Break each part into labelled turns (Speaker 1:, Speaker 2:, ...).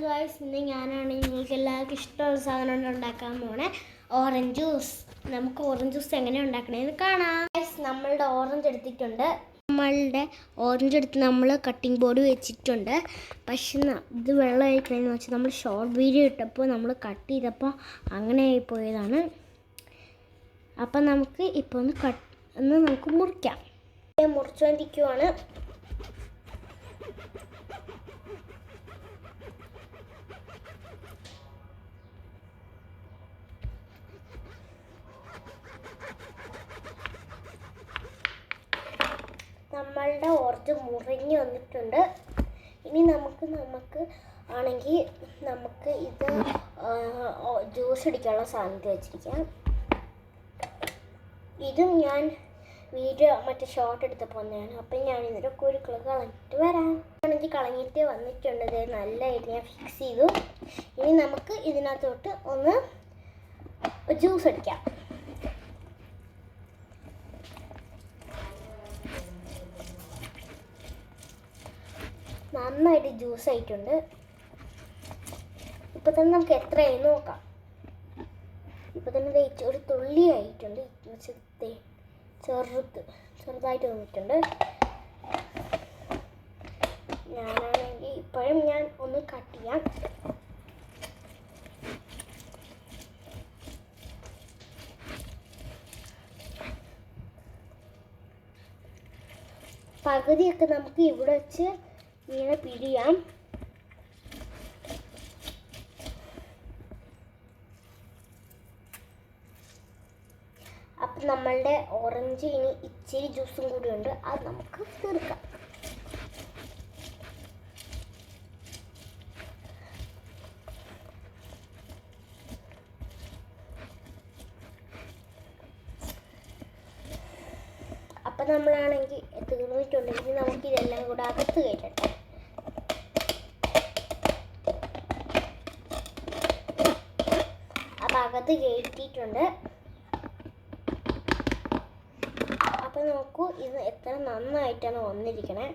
Speaker 1: Guys, ഇന്ന് ഞാനാണ് നിങ്ങൾക്ക് എല്ലാവർക്കും ഇഷ്ടമുള്ള സാധനം ഉണ്ടാക്കാൻ പോണേ. Orange juice. നമുക്ക് ഓറഞ്ച് ജ്യൂസ് എങ്ങനെ ഉണ്ടാക്കണേന്ന് കാണാം. ഗായ്സ്, നമ്മളുടെ ഓറഞ്ച് എടുത്തിട്ടുണ്ട്. ഓറഞ്ച് എടുത്ത് നമ്മൾ കട്ടിംഗ് ബോർഡ് വെച്ചിട്ടുണ്ട്. പക്ഷെ ഇത് വെള്ളമായി കഴിഞ്ഞെന്ന് വെച്ചാൽ നമ്മൾ ഷോർട്ട് വീഡിയോ ഇട്ടപ്പോൾ നമ്മൾ കട്ട് ചെയ്തപ്പോൾ അങ്ങനെ ആയിപ്പോയതാണ്. അപ്പം നമുക്ക് ഇപ്പോൾ ഒന്ന് നമുക്ക് മുറിക്കാം. മുറിച്ചുകൊണ്ടിരിക്കുവാണ്. നമ്മളുടെ ഓറഞ്ച് മുറിഞ്ഞ് വന്നിട്ടുണ്ട്. ഇനി നമുക്ക് ആണെങ്കിൽ നമുക്ക് ഇത് ജ്യൂസ് അടിക്കാനുള്ള സാധനത്തിൽ വെച്ചിരിക്കാം. ഇതും ഞാൻ വീഡിയോ മറ്റേ ഷോർട്ട് എടുത്തപ്പോൾ വന്നതാണ്. അപ്പം ഞാൻ ഇതിലൊക്കെ ഒരു കളഞ്ഞിട്ട് വരാം. ആണെങ്കിൽ കളഞ്ഞിട്ട് വന്നിട്ടുണ്ട്. ഇത് നല്ലതായിട്ട് ഞാൻ ഫിക്സ് ചെയ്തു. ഇനി നമുക്ക് ഇതിനകത്തോട്ട് ഒന്ന് ജ്യൂസ് അടിക്കാം. നന്നായിട്ട് ജ്യൂസ് ആയിട്ടുണ്ട്. ഇപ്പം തന്നെ നമുക്ക് എത്രയായി നോക്കാം. ഇപ്പം തന്നെ ഒരു തുള്ളി ആയിട്ടുണ്ട്. ചെറുതായിട്ട് വന്നിട്ടുണ്ട്. ഞാനാണെങ്കിൽ ഇപ്പോഴും ഞാൻ ഒന്ന് കട്ട് ചെയ്യാം. പകുതിയൊക്കെ നമുക്ക് ഇവിടെ വെച്ച് ഇങ്ങനെ പിടിയാം. അപ്പം നമ്മളുടെ ഓറഞ്ച് ഇനി ഇച്ചിരി ജ്യൂസും കൂടി ഉണ്ട്. അത് നമുക്ക് തീർക്കാം. അപ്പം നമ്മളാണെങ്കിൽ തീർന്നിട്ടുണ്ടെങ്കിൽ നമുക്ക് ഇതെല്ലാം കൂടെ അകത്ത് കയറ്റട്ടെ. അപ്പം അകത്ത് കയറ്റിയിട്ടുണ്ട്. അപ്പം നോക്കൂ, ഇത് എത്ര നന്നായിട്ടാണ് വന്നിരിക്കണേ.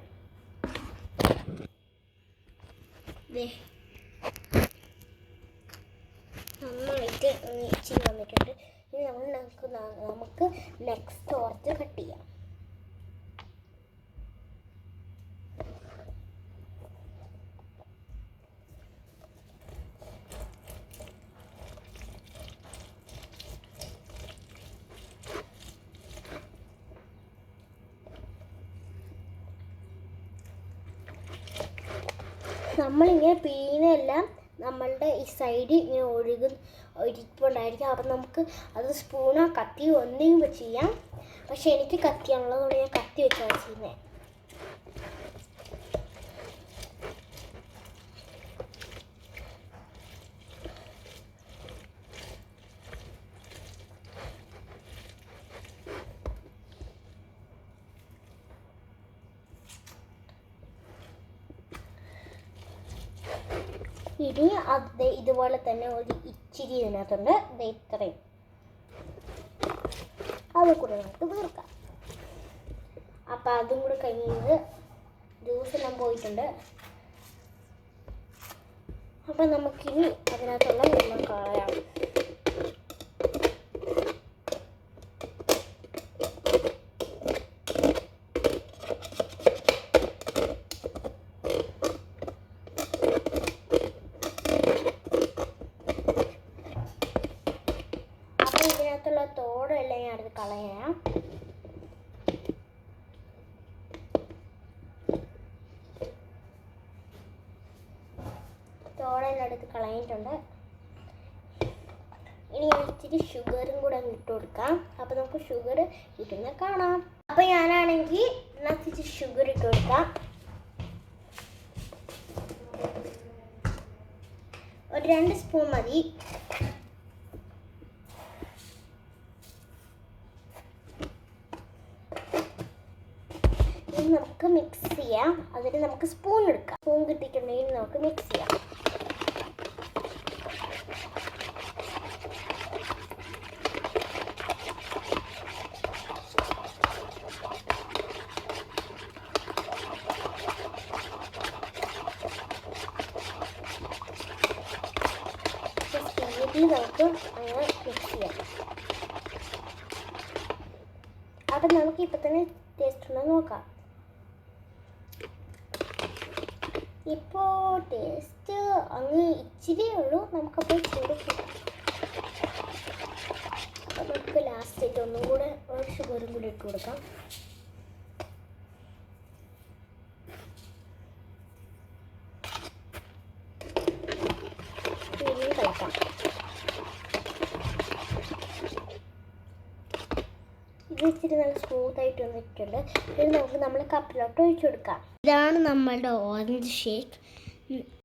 Speaker 1: നന്നായിട്ട് ഇച്ചിരി വന്നിട്ടുണ്ട്. ഇനി നമുക്ക് നെക്സ്റ്റ് ഓറഞ്ച് കട്ട് ചെയ്യാം. നമ്മളിങ്ങനെ പിഴിയുന്നതെല്ലാം നമ്മളുടെ ഈ സൈഡിൽ ഇങ്ങനെ ഒഴിപ്പുണ്ടായിരിക്കും. അപ്പം നമുക്ക് അത് സ്പൂണോ കത്തിയോ ഒന്നെങ്കിലും വെച്ച് ചെയ്യാം. പക്ഷെ എനിക്ക് കത്തിയാണുള്ളതുകൊണ്ട് ഞാൻ കത്തി വെച്ചാണ് ചെയ്യുന്നത്. ഇനി അത് ഇതുപോലെ തന്നെ ഒരു ഇച്ചിരി ഇതിനകത്തുണ്ട്. ഇത് ഇത്രയും അതും കൂടെ നമുക്ക് തീർക്കാം. അപ്പം അതും കൂടെ കഴിഞ്ഞത് ജ്യൂസ് എല്ലാം പോയിട്ടുണ്ട്. അപ്പം നമുക്കിനി അതിനകത്തുള്ള വെള്ളം കളയാം. ഇതിനകത്തുള്ള തോടെല്ലാം ഞാൻ എടുത്ത് കളയാം. തോടെല്ലാം എടുത്ത് കളഞ്ഞിട്ടുണ്ട്. ഇനി ഞാൻ ഇച്ചിരി ഷുഗറും കൂടെ ഇട്ട് കൊടുക്കാം. അപ്പം നമുക്ക് ഷുഗർ ഇടുന്ന കാണാം. അപ്പം ഞാനാണെങ്കിൽ ഇതിനകത്ത് ഇച്ചിരി ഷുഗർ ഇട്ട് കൊടുക്കാം. ഒരു 2 സ്പൂൺ മതി. നമുക്ക് മിക്സ് ചെയ്യാം. അതിന് നമുക്ക് സ്പൂൺ എടുക്കാം. സ്പൂൺ കിട്ടിയിട്ടുണ്ടെങ്കിൽ നമുക്ക് മിക്സ് ചെയ്യാം. ഇതിൽ നമുക്ക് അങ്ങനെ മിക്സ് ചെയ്യാം. അപ്പം നമുക്ക് ഇപ്പം തന്നെ ടേസ്റ്റ് ഉണ്ടോ നോക്കാം. ഇപ്പോൾ ടേസ്റ്റ് അങ്ങ് ഇച്ചിരിയേ ഉള്ളൂ. നമുക്കപ്പോൾ ചൂട് അപ്പം നമുക്ക് ലാസ്റ്റായിട്ട് ഒന്നും കൂടെ ഒരു ഷുഗറും കൂടി ഇട്ട് കൊടുക്കാം. ഇനിയും കളിക്കാം. ഇത് ഇച്ചിരി നല്ല സ്മൂത്തായിട്ട് വന്നിട്ടുണ്ട്. ഇത് നമുക്ക് നമ്മൾ കപ്പിലോട്ട് ഒഴിച്ചു കൊടുക്കാം. ഇതാണ് നമ്മളുടെ ഓറഞ്ച് ഷേക്ക്.